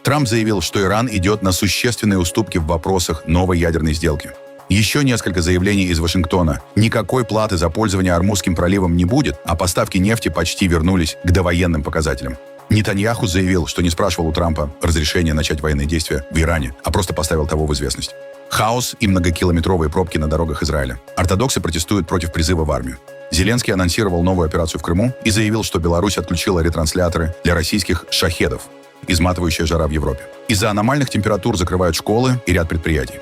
Трамп заявил, что Иран идет на существенные уступки в вопросах новой ядерной сделки. Еще несколько заявлений из Вашингтона. Никакой платы за пользование Ормузским проливом не будет, а поставки нефти почти вернулись к довоенным показателям. Нетаньяху заявил, что не спрашивал у Трампа разрешения начать военные действия в Иране, а просто поставил того в известность. Хаос и многокилометровые пробки на дорогах Израиля. Ортодоксы протестуют против призыва в армию. Зеленский анонсировал новую операцию в Крыму и заявил, что Беларусь отключила ретрансляторы для российских «шахедов». Изматывающая жара в Европе. Из-за аномальных температур закрывают школы и ряд предприятий.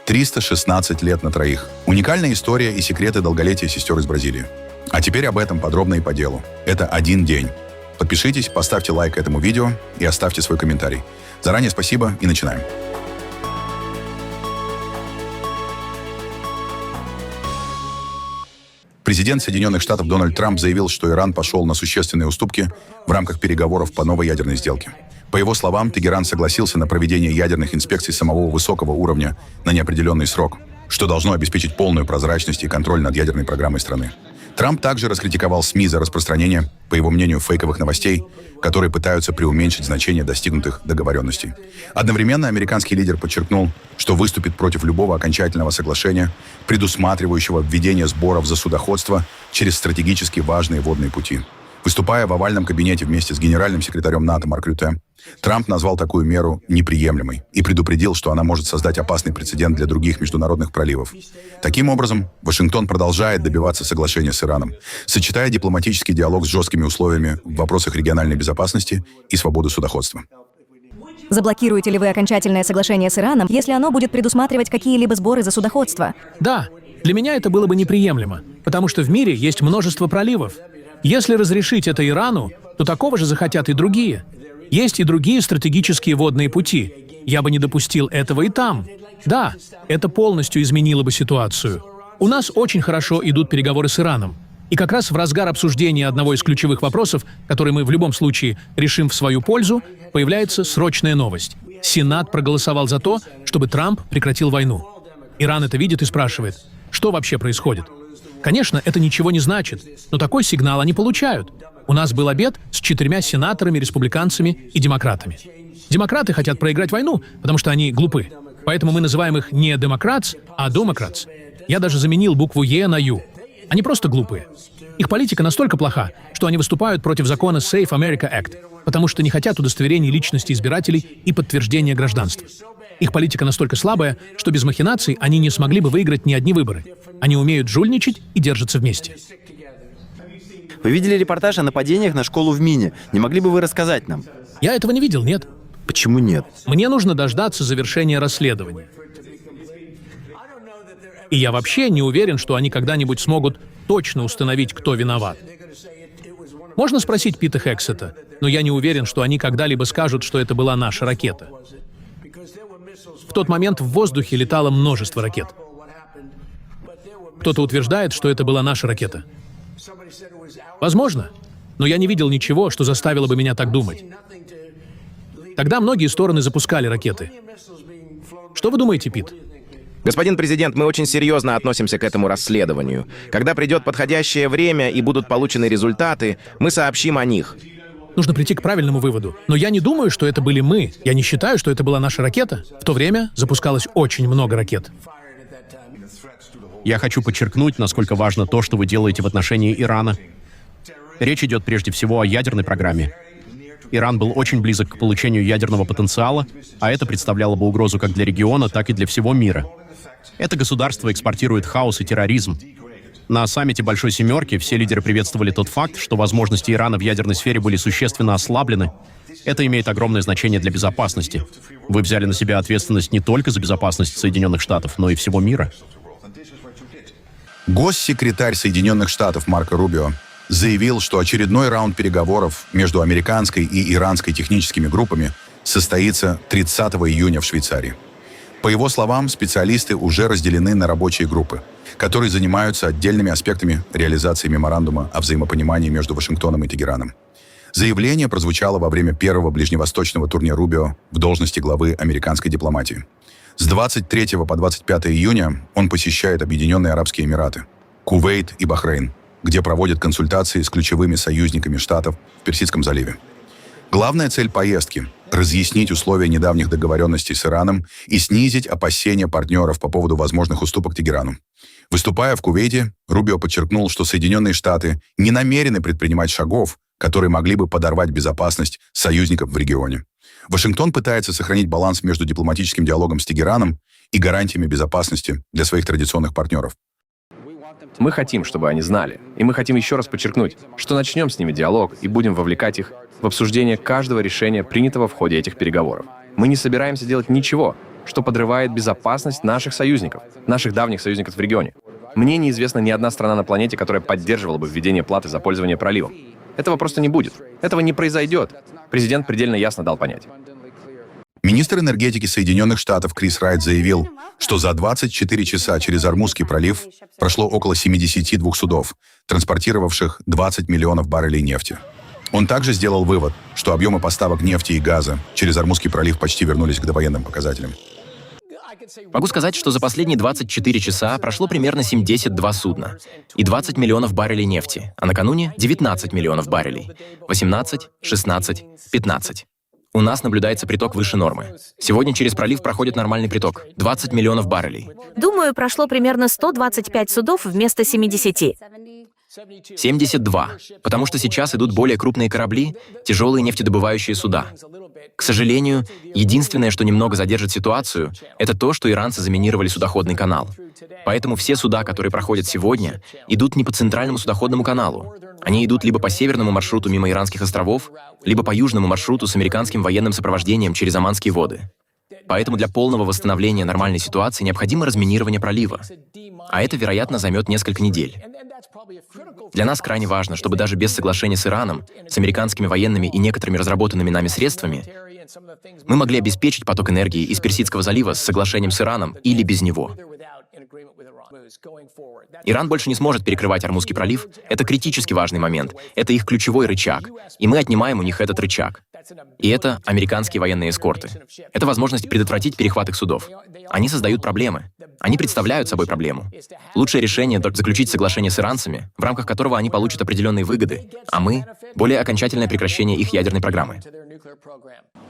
316 лет на троих. Уникальная история и секреты долголетия сестер из Бразилии. А теперь об этом подробно и по делу. Это один день. Подпишитесь, поставьте лайк этому видео и оставьте свой комментарий. Заранее спасибо и начинаем. Президент Соединенных Штатов Дональд Трамп заявил, что Иран пошел на существенные уступки в рамках переговоров по новой ядерной сделке. По его словам, Тегеран согласился на проведение ядерных инспекций самого высокого уровня на неопределенный срок, что должно обеспечить полную прозрачность и контроль над ядерной программой страны. Трамп также раскритиковал СМИ за распространение, по его мнению, фейковых новостей, которые пытаются преуменьшить значение достигнутых договоренностей. Одновременно американский лидер подчеркнул, что выступит против любого окончательного соглашения, предусматривающего введение сборов за судоходство через стратегически важные водные пути. Выступая в овальном кабинете вместе с генеральным секретарем НАТО Марк Рютте, Трамп назвал такую меру неприемлемой и предупредил, что она может создать опасный прецедент для других международных проливов. Таким образом, Вашингтон продолжает добиваться соглашения с Ираном, сочетая дипломатический диалог с жесткими условиями в вопросах региональной безопасности и свободы судоходства. Заблокируете ли вы окончательное соглашение с Ираном, если оно будет предусматривать какие-либо сборы за судоходство? Да, для меня это было бы неприемлемо, потому что в мире есть множество проливов. Если разрешить это Ирану, то такого же захотят и другие. Есть и другие стратегические водные пути. Я бы не допустил этого и там. Да, это полностью изменило бы ситуацию. У нас очень хорошо идут переговоры с Ираном. И как раз в разгар обсуждения одного из ключевых вопросов, который мы в любом случае решим в свою пользу, появляется срочная новость. Сенат проголосовал за то, чтобы Трамп прекратил войну. Иран это видит и спрашивает, что вообще происходит? Конечно, это ничего не значит, но такой сигнал они получают. У нас был обед с 4 сенаторами, республиканцами и демократами. Демократы хотят проиграть войну, потому что они глупы. Поэтому мы называем их не «демократс», а «домократс». Я даже заменил букву «Е» на «Ю». Они просто глупые. Их политика настолько плоха, что они выступают против закона Safe America Act, потому что не хотят удостоверений личности избирателей и подтверждения гражданства. Их политика настолько слабая, что без махинаций они не смогли бы выиграть ни одни выборы. Они умеют жульничать и держатся вместе. Вы видели репортаж о нападениях на школу в Мине? Не могли бы вы рассказать нам? Я этого не видел, нет. Почему нет? Мне нужно дождаться завершения расследования. И я вообще не уверен, что они когда-нибудь смогут точно установить, кто виноват. Можно спросить Пита Хексета, но я не уверен, что они когда-либо скажут, что это была наша ракета. В тот момент в воздухе летало множество ракет. Кто-то утверждает, что это была наша ракета. Возможно, но я не видел ничего, что заставило бы меня так думать. Тогда многие стороны запускали ракеты. Что вы думаете, Пит? Господин президент, мы очень серьезно относимся к этому расследованию. Когда придет подходящее время и будут получены результаты, мы сообщим о них. Нужно прийти к правильному выводу. Но я не думаю, что это были мы. Я не считаю, что это была наша ракета. В то время запускалось очень много ракет. Я хочу подчеркнуть, насколько важно то, что вы делаете в отношении Ирана. Речь идет прежде всего о ядерной программе. Иран был очень близок к получению ядерного потенциала, а это представляло бы угрозу как для региона, так и для всего мира. Это государство экспортирует хаос и терроризм. На саммите Большой Семерки все лидеры приветствовали тот факт, что возможности Ирана в ядерной сфере были существенно ослаблены. Это имеет огромное значение для безопасности. Вы взяли на себя ответственность не только за безопасность Соединенных Штатов, но и всего мира. Госсекретарь Соединенных Штатов Марко Рубио заявил, что очередной раунд переговоров между американской и иранской техническими группами состоится 30 июня в Швейцарии. По его словам, специалисты уже разделены на рабочие группы, которые занимаются отдельными аспектами реализации меморандума о взаимопонимании между Вашингтоном и Тегераном. Заявление прозвучало во время первого ближневосточного турне Рубио в должности главы американской дипломатии. С 23 по 25 июня он посещает Объединенные Арабские Эмираты, Кувейт и Бахрейн, где проводит консультации с ключевыми союзниками Штатов в Персидском заливе. Главная цель поездки – разъяснить условия недавних договоренностей с Ираном и снизить опасения партнеров по поводу возможных уступок Тегерану. Выступая в Кувейте, Рубио подчеркнул, что Соединенные Штаты не намерены предпринимать шагов, которые могли бы подорвать безопасность союзников в регионе. Вашингтон пытается сохранить баланс между дипломатическим диалогом с Тегераном и гарантиями безопасности для своих традиционных партнеров. Мы хотим, чтобы они знали, и мы хотим еще раз подчеркнуть, что начнем с ними диалог и будем вовлекать их в обсуждение каждого решения, принятого в ходе этих переговоров. Мы не собираемся делать ничего, что подрывает безопасность наших союзников, наших давних союзников в регионе. Мне неизвестна ни одна страна на планете, которая поддерживала бы введение платы за пользование проливом. Этого просто не будет. Этого не произойдет. Президент предельно ясно дал понять. Министр энергетики Соединенных Штатов Крис Райт заявил, что за 24 часа через Ормузский пролив прошло около 72 судов, транспортировавших 20 миллионов баррелей нефти. Он также сделал вывод, что объемы поставок нефти и газа через Ормузский пролив почти вернулись к довоенным показателям. Могу сказать, что за последние 24 часа прошло примерно 72 судна и 20 миллионов баррелей нефти, а накануне 19 миллионов баррелей, 18, 16, 15. У нас наблюдается приток выше нормы. Сегодня через пролив проходит нормальный приток – 20 миллионов баррелей. Думаю, прошло примерно 125 судов вместо 70. 72, потому что сейчас идут более крупные корабли, тяжелые нефтедобывающие суда. К сожалению, единственное, что немного задержит ситуацию, это то, что иранцы заминировали судоходный канал. Поэтому все суда, которые проходят сегодня, идут не по центральному судоходному каналу. Они идут либо по северному маршруту мимо Иранских островов, либо по южному маршруту с американским военным сопровождением через Оманские воды. Поэтому для полного восстановления нормальной ситуации необходимо разминирование пролива. А это, вероятно, займет несколько недель. Для нас крайне важно, чтобы даже без соглашения с Ираном, с американскими военными и некоторыми разработанными нами средствами, мы могли обеспечить поток энергии из Персидского залива с соглашением с Ираном или без него. Иран больше не сможет перекрывать Ормузский пролив. Это критически важный момент. Это их ключевой рычаг. И мы отнимаем у них этот рычаг. И это американские военные эскорты. Это возможность предотвратить перехват их судов. Они создают проблемы. Они представляют собой проблему. Лучшее решение — заключить соглашение с иранцами, в рамках которого они получат определенные выгоды, а мы — более окончательное прекращение их ядерной программы.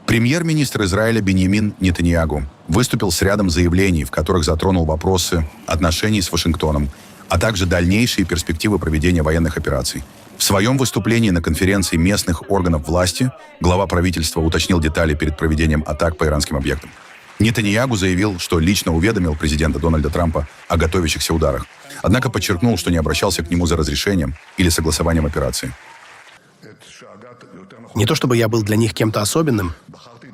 Премьер-министр Израиля Биньямин Нетаньягу выступил с рядом заявлений, в которых затронул вопросы отношений с Вашингтоном, а также дальнейшие перспективы проведения военных операций. В своем выступлении на конференции местных органов власти глава правительства уточнил детали перед проведением атак по иранским объектам. Нетаньягу заявил, что лично уведомил президента Дональда Трампа о готовящихся ударах, однако подчеркнул, что не обращался к нему за разрешением или согласованием операции. Не то чтобы я был для них кем-то особенным,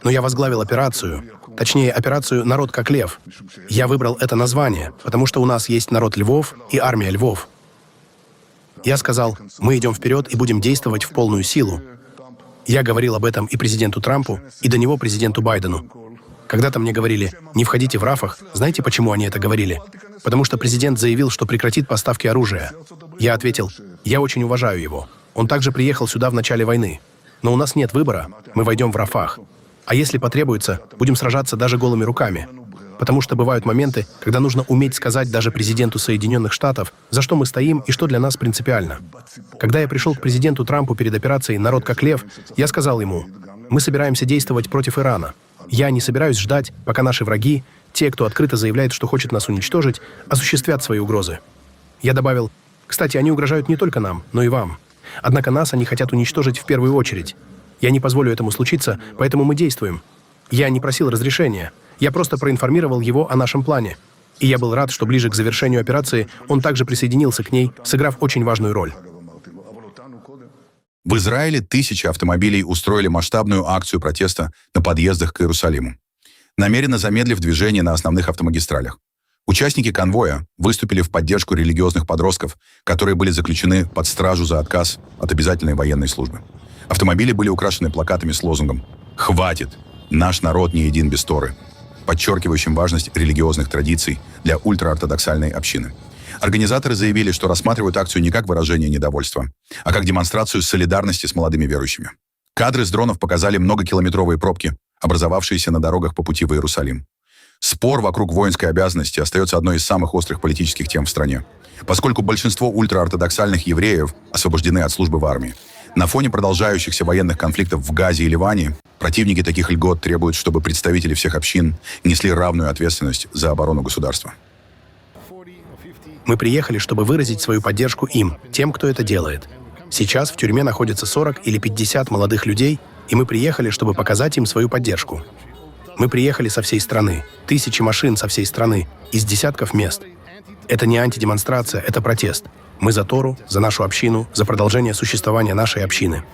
но я возглавил операцию, точнее, операцию «Народ как лев». Я выбрал это название, потому что у нас есть народ львов и армия львов. Я сказал, мы идем вперед и будем действовать в полную силу. Я говорил об этом и президенту Трампу, и до него президенту Байдену. Когда-то мне говорили, не входите в Рафах. Знаете, почему они это говорили? Потому что президент заявил, что прекратит поставки оружия. Я ответил, я очень уважаю его. Он также приехал сюда в начале войны. Но у нас нет выбора, мы войдем в Рафах. А если потребуется, будем сражаться даже голыми руками. Потому что бывают моменты, когда нужно уметь сказать даже президенту Соединенных Штатов, за что мы стоим и что для нас принципиально. Когда я пришел к президенту Трампу перед операцией «Народ как лев», я сказал ему, мы собираемся действовать против Ирана. Я не собираюсь ждать, пока наши враги, те, кто открыто заявляет, что хочет нас уничтожить, осуществят свои угрозы. Я добавил, кстати, они угрожают не только нам, но и вам. Однако нас они хотят уничтожить в первую очередь. Я не позволю этому случиться, поэтому мы действуем. Я не просил разрешения. Я просто проинформировал его о нашем плане. И я был рад, что ближе к завершению операции он также присоединился к ней, сыграв очень важную роль. В Израиле тысячи автомобилей устроили масштабную акцию протеста на подъездах к Иерусалиму, намеренно замедлив движение на основных автомагистралях. Участники конвоя выступили в поддержку религиозных подростков, которые были заключены под стражу за отказ от обязательной военной службы. Автомобили были украшены плакатами с лозунгом «Хватит! Наш народ не един без Торы», подчеркивающим важность религиозных традиций для ультраортодоксальной общины. Организаторы заявили, что рассматривают акцию не как выражение недовольства, а как демонстрацию солидарности с молодыми верующими. Кадры с дронов показали многокилометровые пробки, образовавшиеся на дорогах по пути в Иерусалим. Спор вокруг воинской обязанности остается одной из самых острых политических тем в стране, поскольку большинство ультраортодоксальных евреев освобождены от службы в армии. На фоне продолжающихся военных конфликтов в Газе и Ливане противники таких льгот требуют, чтобы представители всех общин несли равную ответственность за оборону государства. Мы приехали, чтобы выразить свою поддержку им, тем, кто это делает. Сейчас в тюрьме находится 40 или 50 молодых людей, и мы приехали, чтобы показать им свою поддержку. Мы приехали со всей страны, тысячи машин со всей страны, из десятков мест. Это не антидемонстрация, это протест. Мы за Тору, за нашу общину, за продолжение существования нашей общины.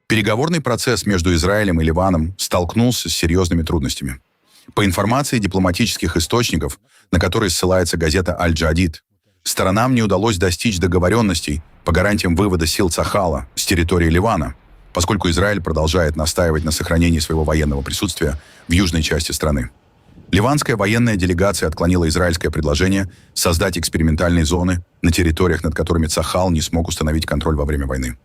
Переговорный процесс между Израилем и Ливаном столкнулся с серьезными трудностями. По информации дипломатических источников, на которые ссылается газета «Аль-Джадид», сторонам не удалось достичь договоренностей по гарантиям вывода сил Цахала с территории Ливана, поскольку Израиль продолжает настаивать на сохранении своего военного присутствия в южной части страны. Ливанская военная делегация отклонила израильское предложение создать экспериментальные зоны на территориях, над которыми Цахал не смог установить контроль во время войны.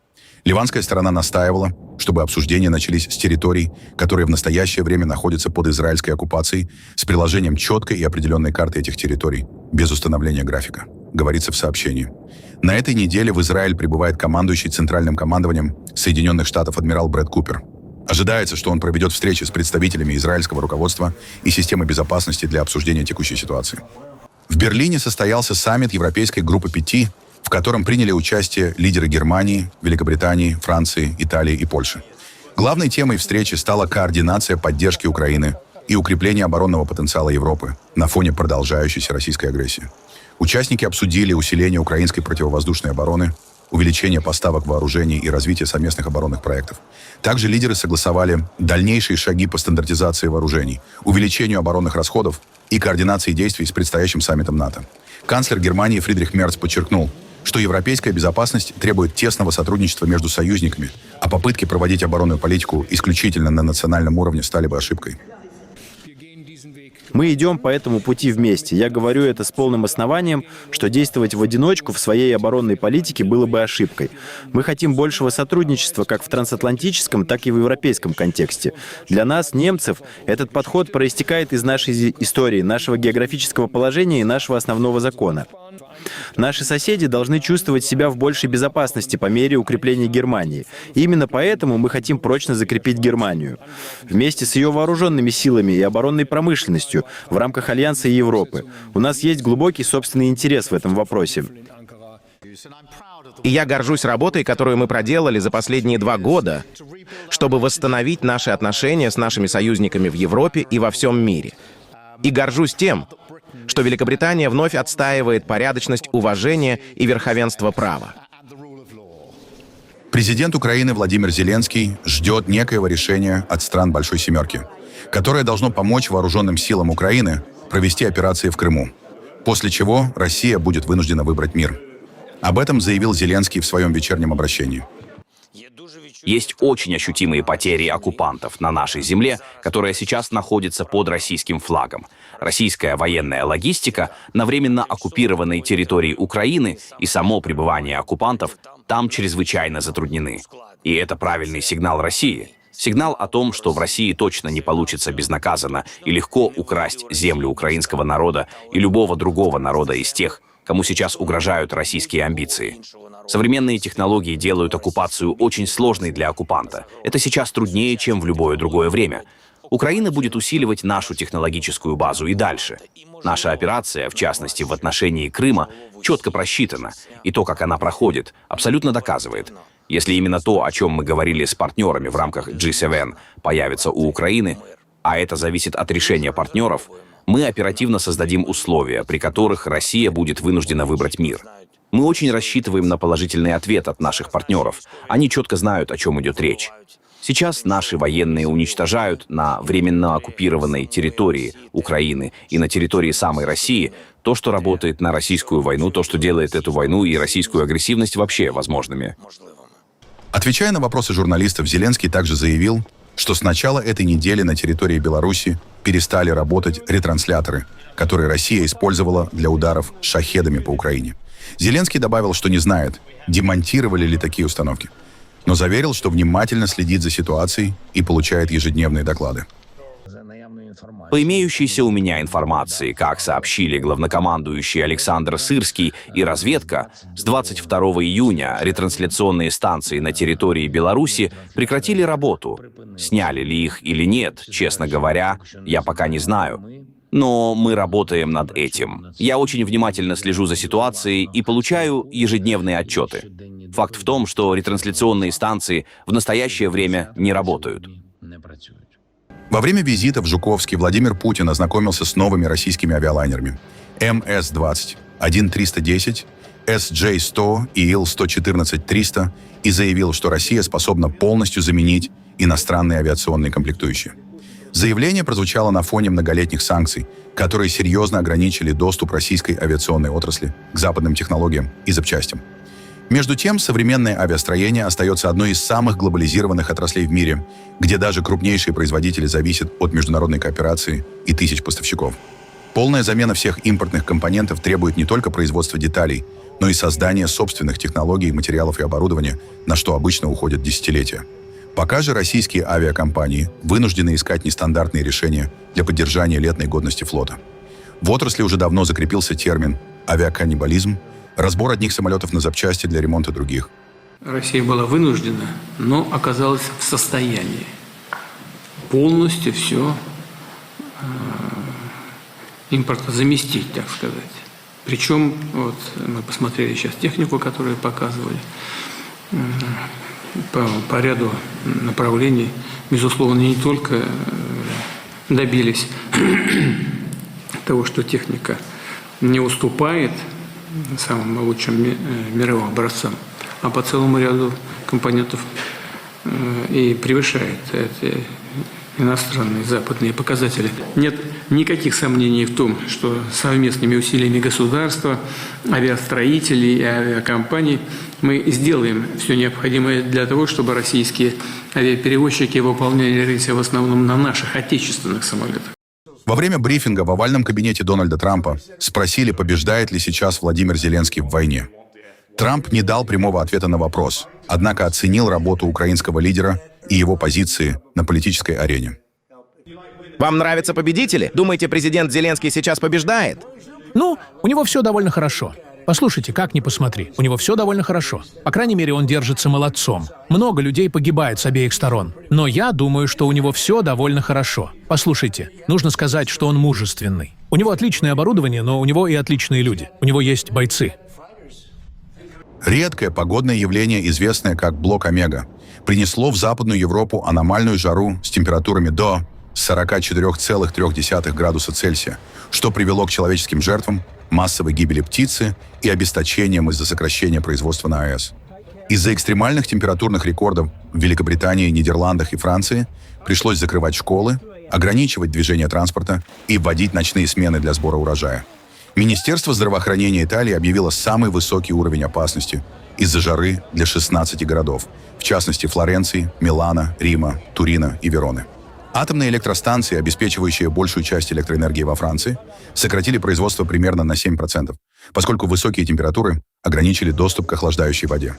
Ливанская сторона настаивала, чтобы обсуждения начались с территорий, которые в настоящее время находятся под израильской оккупацией, с приложением четкой и определенной карты этих территорий, без установления графика, говорится в сообщении. На этой неделе в Израиль прибывает командующий Центральным командованием Соединенных Штатов адмирал Брэд Купер. Ожидается, что он проведет встречи с представителями израильского руководства и системы безопасности для обсуждения текущей ситуации. В Берлине состоялся саммит Европейской группы 5, в котором приняли участие лидеры Германии, Великобритании, Франции, Италии и Польши. Главной темой встречи стала координация поддержки Украины и укрепление оборонного потенциала Европы на фоне продолжающейся российской агрессии. Участники обсудили усиление украинской противовоздушной обороны, увеличение поставок вооружений и развитие совместных оборонных проектов. Также лидеры согласовали дальнейшие шаги по стандартизации вооружений, увеличению оборонных расходов и координации действий с предстоящим саммитом НАТО. Канцлер Германии Фридрих Мерц подчеркнул, что европейская безопасность требует тесного сотрудничества между союзниками, а попытки проводить оборонную политику исключительно на национальном уровне стали бы ошибкой. Мы идем по этому пути вместе. Я говорю это с полным основанием, что действовать в одиночку в своей оборонной политике было бы ошибкой. Мы хотим большего сотрудничества как в трансатлантическом, так и в европейском контексте. Для нас, немцев, этот подход проистекает из нашей истории, нашего географического положения и нашего основного закона. Наши соседи должны чувствовать себя в большей безопасности по мере укрепления Германии. И именно поэтому мы хотим прочно закрепить Германию. Вместе с ее вооруженными силами и оборонной промышленностью в рамках Альянса и Европы. У нас есть глубокий собственный интерес в этом вопросе. И я горжусь работой, которую мы проделали за последние 2 года, чтобы восстановить наши отношения с нашими союзниками в Европе и во всем мире. И горжусь тем, что Великобритания вновь отстаивает порядочность, уважение и верховенство права. Президент Украины Владимир Зеленский ждет некоего решения от стран Большой Семерки, которое должно помочь вооруженным силам Украины провести операции в Крыму, после чего Россия будет вынуждена выбрать мир. Об этом заявил Зеленский в своем вечернем обращении. Есть очень ощутимые потери оккупантов на нашей земле, которая сейчас находится под российским флагом. Российская военная логистика на временно оккупированной территории Украины и само пребывание оккупантов там чрезвычайно затруднены. И это правильный сигнал России. Сигнал о том, что в России точно не получится безнаказанно и легко украсть землю украинского народа и любого другого народа из тех, кому сейчас угрожают российские амбиции. Современные технологии делают оккупацию очень сложной для оккупанта. Это сейчас труднее, чем в любое другое время. Украина будет усиливать нашу технологическую базу и дальше. Наша операция, в частности, в отношении Крыма, четко просчитана, и то, как она проходит, абсолютно доказывает. Если именно то, о чем мы говорили с партнерами в рамках G7, появится у Украины, а это зависит от решения партнеров, мы оперативно создадим условия, при которых Россия будет вынуждена выбрать мир. Мы очень рассчитываем на положительный ответ от наших партнеров. Они четко знают, о чем идет речь. Сейчас наши военные уничтожают на временно оккупированной территории Украины и на территории самой России то, что работает на российскую войну, то, что делает эту войну и российскую агрессивность вообще возможными. Отвечая на вопросы журналистов, Зеленский также заявил, что с начала этой недели на территории Беларуси перестали работать ретрансляторы, которые Россия использовала для ударов шахедами по Украине. Зеленский добавил, что не знает, демонтировали ли такие установки, но заверил, что внимательно следит за ситуацией и получает ежедневные доклады. По имеющейся у меня информации, как сообщили главнокомандующий Александр Сырский и разведка, с 22 июня ретрансляционные станции на территории Беларуси прекратили работу. Сняли ли их или нет, честно говоря, я пока не знаю. Но мы работаем над этим. Я очень внимательно слежу за ситуацией и получаю ежедневные отчеты. Факт в том, что ретрансляционные станции в настоящее время не работают. Во время визита в Жуковский Владимир Путин ознакомился с новыми российскими авиалайнерами МС-20, АД-310, СД-100 и Ил-114-300 и заявил, что Россия способна полностью заменить иностранные авиационные комплектующие. Заявление прозвучало на фоне многолетних санкций, которые серьезно ограничили доступ российской авиационной отрасли к западным технологиям и запчастям. Между тем, современное авиастроение остается одной из самых глобализированных отраслей в мире, где даже крупнейшие производители зависят от международной кооперации и тысяч поставщиков. Полная замена всех импортных компонентов требует не только производства деталей, но и создания собственных технологий, материалов и оборудования, на что обычно уходят десятилетия. Пока же российские авиакомпании вынуждены искать нестандартные решения для поддержания летной годности флота. В отрасли уже давно закрепился термин «авиаканнибализм», разбор одних самолетов на запчасти для ремонта других. Россия была вынуждена, но оказалась в состоянии полностью все импортозаместить, так сказать. Причем, вот мы посмотрели сейчас технику, которую показывали, по ряду направлений, безусловно, не только добились того, что техника не уступает самым лучшим мировым образцам, а по целому ряду компонентов и превышает эти иностранные западные показатели. Нет никаких сомнений в том, что совместными усилиями государства, авиастроителей и авиакомпаний мы сделаем все необходимое для того, чтобы российские авиаперевозчики выполняли рейсы в основном на наших отечественных самолетах. Во время брифинга в овальном кабинете Дональда Трампа спросили, побеждает ли сейчас Владимир Зеленский в войне. Трамп не дал прямого ответа на вопрос, однако оценил работу украинского лидера и его позиции на политической арене. Вам нравятся победители? Думаете, президент Зеленский сейчас побеждает? Ну, у него все довольно хорошо. Послушайте, как ни посмотри, у него все довольно хорошо. По крайней мере, он держится молодцом. Много людей погибает с обеих сторон. Но я думаю, что у него все довольно хорошо. Послушайте, нужно сказать, что он мужественный. У него отличное оборудование, но у него и отличные люди. У него есть бойцы. Редкое погодное явление, известное как блок Омега, принесло в Западную Европу аномальную жару с температурами до 44,3 градуса Цельсия, что привело к человеческим жертвам, массовой гибели птицы и обесточениям из-за сокращения производства на АЭС. Из-за экстремальных температурных рекордов в Великобритании, Нидерландах и Франции пришлось закрывать школы, ограничивать движение транспорта и вводить ночные смены для сбора урожая. Министерство здравоохранения Италии объявило самый высокий уровень опасности из-за жары для 16 городов, в частности Флоренции, Милана, Рима, Турина и Вероны. Атомные электростанции, обеспечивающие большую часть электроэнергии во Франции, сократили производство примерно на 7%, поскольку высокие температуры ограничили доступ к охлаждающей воде.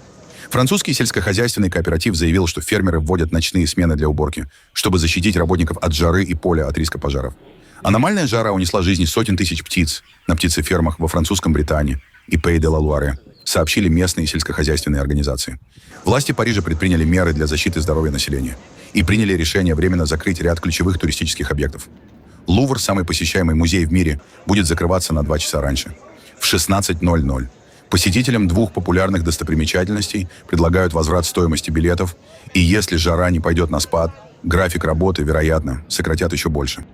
Французский сельскохозяйственный кооператив заявил, что фермеры вводят ночные смены для уборки, чтобы защитить работников от жары и поля от риска пожаров. Аномальная жара унесла жизни сотен тысяч птиц на птицефермах во французском Британии и Пей-де-ла-Луаре, сообщили местные сельскохозяйственные организации. Власти Парижа предприняли меры для защиты здоровья населения и приняли решение временно закрыть ряд ключевых туристических объектов. Лувр, самый посещаемый музей в мире, будет закрываться на 2 часа раньше, в 16:00. Посетителям 2 популярных достопримечательностей предлагают возврат стоимости билетов, и если жара не пойдет на спад, график работы, вероятно, сократят еще больше.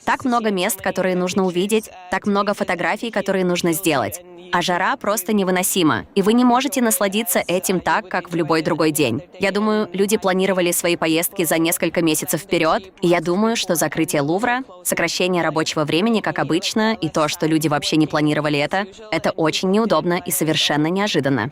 Так много мест, которые нужно увидеть, так много фотографий, которые нужно сделать. А жара просто невыносима, и вы не можете насладиться этим так, как в любой другой день. Я думаю, люди планировали свои поездки за несколько месяцев вперед, и я думаю, что закрытие Лувра, сокращение рабочего времени, как обычно, и то, что люди вообще не планировали это очень неудобно и совершенно неожиданно.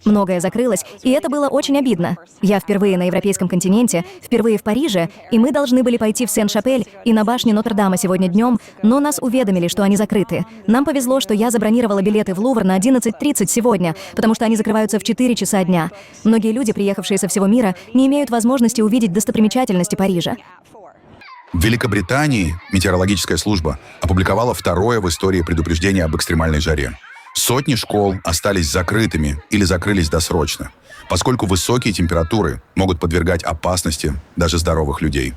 Многое закрылось, и это было очень обидно. Я впервые на европейском континенте, впервые в Париже, и мы должны были пойти в Сен-Шапель и на башню Нотр-Дама сегодня днем, но нас уведомили, что они закрыты. Нам повезло, что я забронировала билеты в Лувр на 11:30 сегодня, потому что они закрываются в 4 часа дня. Многие люди, приехавшие со всего мира, не имеют возможности увидеть достопримечательности Парижа. В Великобритании метеорологическая служба опубликовала второе в истории предупреждение об экстремальной жаре. Сотни школ остались закрытыми или закрылись досрочно, поскольку высокие температуры могут подвергать опасности даже здоровых людей.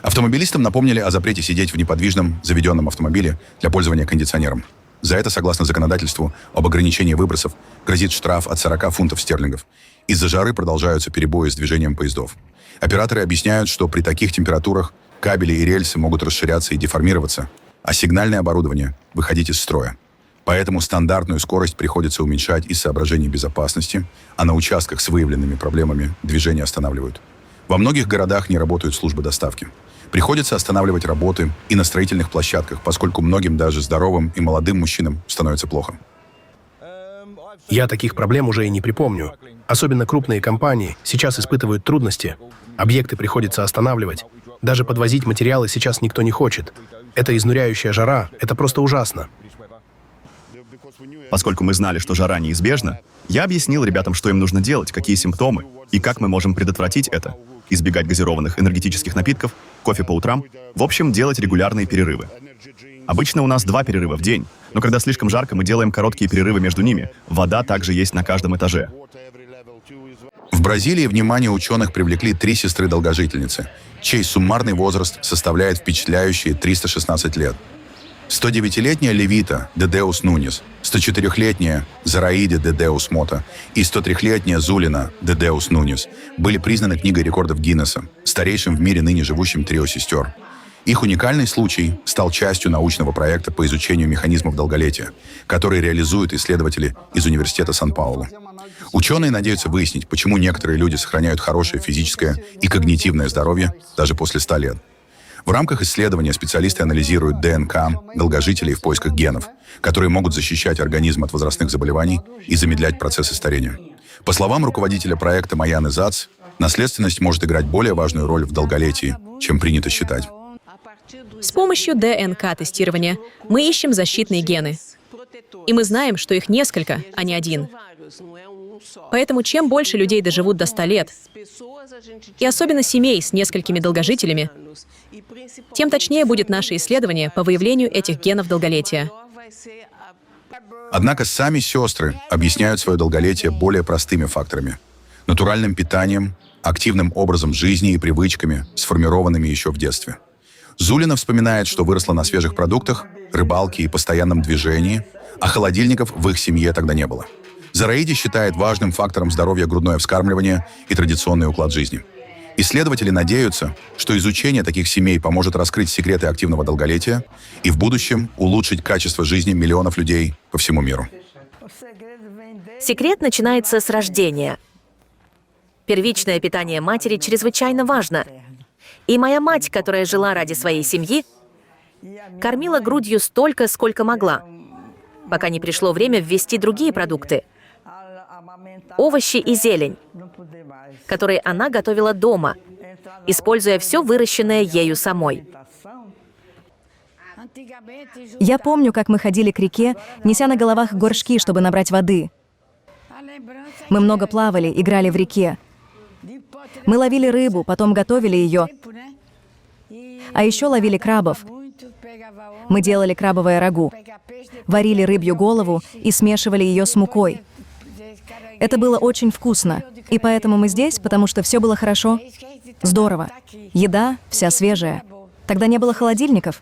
Автомобилистам напомнили о запрете сидеть в неподвижном заведенном автомобиле для пользования кондиционером. За это, согласно законодательству об ограничении выбросов, грозит штраф от 40 фунтов стерлингов. Из-за жары продолжаются перебои с движением поездов. Операторы объясняют, что при таких температурах кабели и рельсы могут расширяться и деформироваться, а сигнальное оборудование выходить из строя. Поэтому стандартную скорость приходится уменьшать из соображений безопасности, а на участках с выявленными проблемами движение останавливают. Во многих городах не работают службы доставки. Приходится останавливать работы и на строительных площадках, поскольку многим, даже здоровым и молодым мужчинам, становится плохо. Я таких проблем уже и не припомню. Особенно крупные компании сейчас испытывают трудности. Объекты приходится останавливать. Даже подвозить материалы сейчас никто не хочет. Это изнуряющая жара, это просто ужасно. Поскольку мы знали, что жара неизбежна, я объяснил ребятам, что им нужно делать, какие симптомы и как мы можем предотвратить это. Избегать газированных энергетических напитков, кофе по утрам, в общем, делать регулярные перерывы. Обычно у нас 2 перерыва в день, но когда слишком жарко, мы делаем короткие перерывы между ними. Вода также есть на каждом этаже. В Бразилии внимание ученых привлекли 3 сестры-долгожительницы, чей суммарный возраст составляет впечатляющие 316 лет. 109-летняя Левита де Деус Нунес, 104-летняя Зараиде де Деус Мота и 103-летняя Зулина де Деус Нунес были признаны книгой рекордов Гиннесса, старейшим в мире ныне живущим трио сестер. Их уникальный случай стал частью научного проекта по изучению механизмов долголетия, который реализуют исследователи из Университета Сан-Паулу. Ученые надеются выяснить, почему некоторые люди сохраняют хорошее физическое и когнитивное здоровье даже после 100 лет. В рамках исследования специалисты анализируют ДНК долгожителей в поисках генов, которые могут защищать организм от возрастных заболеваний и замедлять процессы старения. По словам руководителя проекта Маяны Зац, наследственность может играть более важную роль в долголетии, чем принято считать. С помощью ДНК-тестирования мы ищем защитные гены. И мы знаем, что их несколько, а не один. Поэтому чем больше людей доживут до 100 лет, и особенно семей с несколькими долгожителями, тем точнее будет наше исследование по выявлению этих генов долголетия. Однако сами сестры объясняют свое долголетие более простыми факторами – натуральным питанием, активным образом жизни и привычками, сформированными еще в детстве. Зулина вспоминает, что выросла на свежих продуктах, рыбалке и постоянном движении, а холодильников в их семье тогда не было. Зараиди считает важным фактором здоровья грудное вскармливание и традиционный уклад жизни. Исследователи надеются, что изучение таких семей поможет раскрыть секреты активного долголетия и в будущем улучшить качество жизни миллионов людей по всему миру. Секрет начинается с рождения. Первичное питание матери чрезвычайно важно. И моя мать, которая жила ради своей семьи, кормила грудью столько, сколько могла, пока не пришло время ввести другие продукты. Овощи и зелень, которые она готовила дома, используя все выращенное ею самой. Я помню, как мы ходили к реке, неся на головах горшки, чтобы набрать воды. Мы много плавали, играли в реке. Мы ловили рыбу, потом готовили ее. А еще ловили крабов. Мы делали крабовое рагу. Варили рыбью голову и смешивали ее с мукой. Это было очень вкусно. И поэтому мы здесь, потому что все было хорошо. Здорово. Еда вся свежая. Тогда не было холодильников.